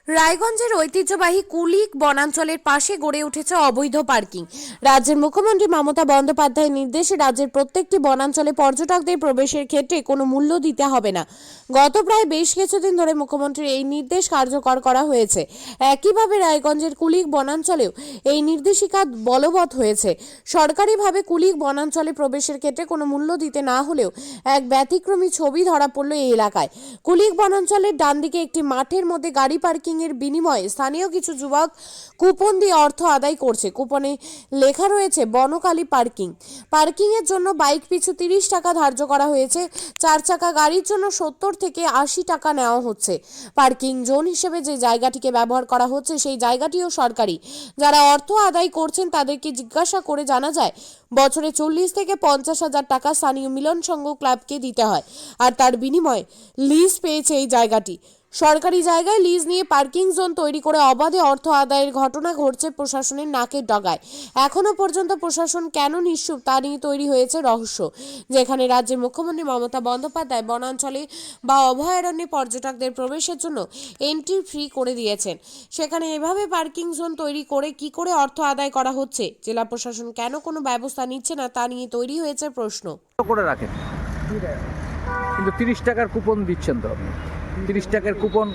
রায়গঞ্জের ঐতিহ্যবাহী কুলিক বনাঞ্চলের পাশে গড়ে উঠেছে অবৈধ পার্কিং। রাজ্যের মুখ্যমন্ত্রী মমতা বন্দ্যোপাধ্যায়ের নির্দেশে রাজ্যের প্রত্যেকটি বনাঞ্চলে পর্যটকদের প্রবেশের ক্ষেত্রে কোনো মূল্য দিতে হবে না। গত প্রায় বেশ কিছুদিন ধরে মুখ্যমন্ত্রীর এই নির্দেশ কার্যকর করা হয়েছে। একইভাবে রায়গঞ্জের কুলিক বনাঞ্চলেও এই নির্দেশিকা বলবৎ হয়েছে। সরকারিভাবে কুলিক বনাঞ্চলে প্রবেশের ক্ষেত্রে কোনো মূল্য দিতে না হলেও এক ব্যতিক্রমী ছবি ধরা পড়ল এই এলাকায়। কুলিক বনাঞ্চলের ডান দিকে একটি মাঠের মধ্যে গাড়ি পার্কিং এর বিনিময়ে স্থানীয় কিছু যুবক কুপন দিয়ে অর্থ আদায় করছে। কুপনে লেখা রয়েছে বনকালী পার্কিং। পার্কিং এর জন্য বাইক পিছু 30 টাকা ধার্য করা হয়েছে। 4 চাকা গাড়ির জন্য 70 থেকে 80 টাকা নেওয়া হচ্ছে। পার্কিং জোন হিসেবে যে জায়গাটিকে ব্যবহার করা হচ্ছে সেই জায়গাটিও সরকারি। যারা অর্থ আদায় করছেন তাদেরকে জিজ্ঞাসা করে জানা যায় বছরে 40 থেকে 50 হাজার টাকা স্থানীয় মিলন সংঘ ক্লাবকে দিতে হয়, আর তার বিনিময়ে লিজ পেয়েছে এই জায়গাটি। সরকারি জায়গায় লিজ নিয়ে পার্কিং জোন তৈরি করে অবাধে অর্থ আদায়ের ঘটনা ঘটছে প্রশাসনের নাকের ডগায়। এখনো পর্যন্ত প্রশাসন কেন নিশ্চুপ তা নিয়ে তৈরি হয়েছে রহস্য। যেখানে রাজ্যের মুখ্যমন্ত্রী মমতা বন্দ্যোপাধ্যায় বনাঞ্চলে বা অভয়ারণ্যে পর্যটকদের প্রবেশের জন্য এন্ট্রি ফ্রি করে দিয়েছেন, সেখানে এভাবে পার্কিং জোন তৈরি করে কি করে অর্থ আদায় করা হচ্ছে, জেলা প্রশাসন কেন কোনো ব্যবস্থা নিচ্ছে না তা নিয়ে তৈরি হয়েছে প্রশ্ন। করে রাখেন কিন্তু 30 টাকার কুপন দিচ্ছেন তো আপনি? 30 টাকার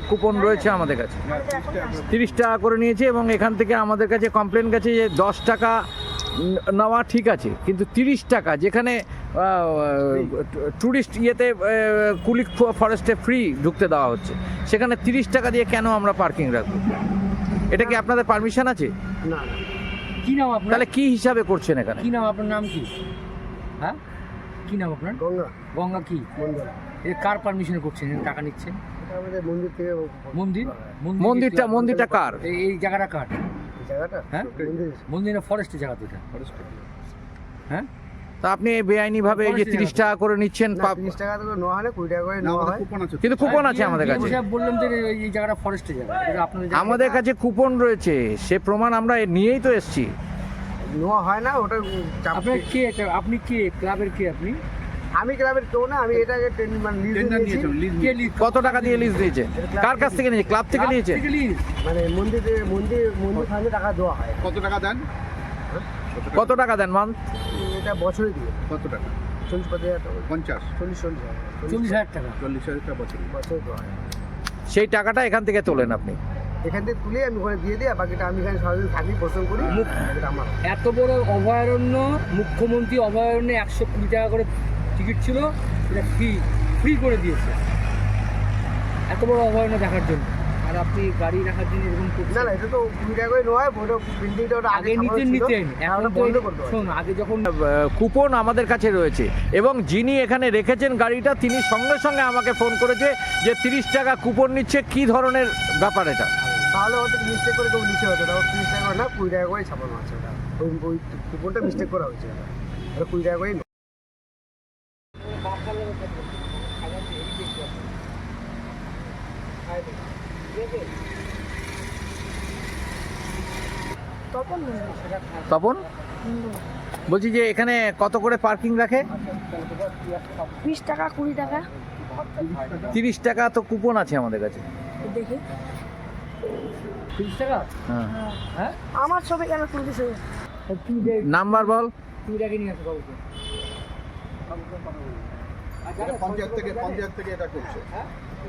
কুপন রয়েছে আমাদের কাছে, 30 টাকা করে নিয়েছে এবং এখান থেকে আমাদের কাছে কমপ্লেন গেছে যে 10 টাকা নেওয়া ঠিক আছে, কিন্তু 30 টাকা যেখানে ট্যুরিস্ট ইয়েতে কুলিক ফরেস্টে ফ্রি ঢুকতে দেওয়া হচ্ছে, সেখানে 30 টাকা দিয়ে কেন আমরা পার্কিং রাখবো? এটা কি আপনাদের পারমিশন আছে? না। কি নাম আপনার? তাহলে কি হিসাবে করছেন এখানে? কি নাম আপনার? নাম কি? হ্যাঁ, কি নাম আপনার? গঙ্গা গঙ্গা কি মন্দির। এ কার পারমিশনে করছেন? টাকা নিচ্ছেন? এটা আমাদের মন্দির থেকে মন্দিরটা কার? এই জায়গাটা কার? এই জায়গাটা হ্যাঁ, মন্দির মন্দিরের ফরেস্টের জায়গা তো এটা। হ্যাঁ, তা আপনি বেআইনি ভাবে এই যে 30 টাকা করে নিচ্ছেন, না, 30 টাকা তো নেওয়া হয় না, 20 টাকা করে নেওয়া হয়। কিন্তু কুপন আছে আমাদের কাছে। বললাম যে এই জায়গাটা ফরেস্টের জায়গা, এটা আপনাদের জায়গা। আমাদের কাছে কুপন রয়েছে, সে প্রমাণ আমরা নিয়েই তো এসেছি। নেওয়া হয় না ওটা। আপনার কে? আপনি কে? ক্লাবের কে আপনি? আমি ক্লাবের কেউ না, আমি এটাকে মানে লিজ নিয়েছি। কে লিজ? কত টাকা দিয়ে লিজ দিয়েছে? কার কাছ থেকে নিয়েছে? ক্লাব থেকে নিয়েছে? মানে মন্দির ফান্ডে টাকা দেওয়া হয়। কত টাকা দেন? কত টাকা দেন মান্থ? এটা বছরে দিয়ে কত টাকা? 40-50 টাকা। 50 40,000 টাকা। 40,000 টাকা বছরে। বছরে দেওয়া হয়। সেই টাকাটা এখান থেকে তোলেন আপনি? এখান থেকে তুলে আমি ওখানে দিয়ে দিই, আর বাকিটা আমি এখানে সারাদিন থাকি, পরিশ্রম করি, এটা আমার। এত বড় অভয়ারণ্য, মুখ্যমন্ত্রী অভয়ারণ্যে 120 টাকা করে টিকিট ছিল, এটা ফ্রি করে দিয়েছে এত বড় অভয়ারণ্য দেখার জন্য, আর আপনি গাড়ি রাখার জন্য এরকম করছেন? না, এটা তো 20 টাকা করে নেওয়া হয়। ওটা বিল্ডিংটা ওটা আগে নিতেন, এখন তো বন্ধ করতে হয়। শোন, আগে যখন কুপন আমাদের কাছে রয়েছে এবং যিনি এখানে রেখেছেন গাড়িটা, তিনি সঙ্গে সঙ্গে আমাকে ফোন করেছে যে 30 টাকা কুপন নিচ্ছে। কি ধরনের ব্যাপার এটা? তাহলে হয়তো মিস্টেক করে কেউ নিচে হতো, ওটা 30 টাকা করে না, 20 টাকা করে ছাপানো আছে। ওটা ওই কুপনটা মিস্টেক করা হয়েছে, ওটা 20 টাকা করেই। তপন বলছি যে এখানে কত করে পার্কিং রাখে? 20 টাকা 20 টাকা 30 টাকা তো কুপন আছে আমাদের কাছে। দেখি 30 টাকা। হ্যাঁ, হ্যাঁ, আমার ছবি কেন তুলতেছে? নাম্বার বল। তুমি রেখে নিয়ে আসো বাবুকে। এটা পঞ্চায়েত থেকে এটা করছে। হ্যাঁ,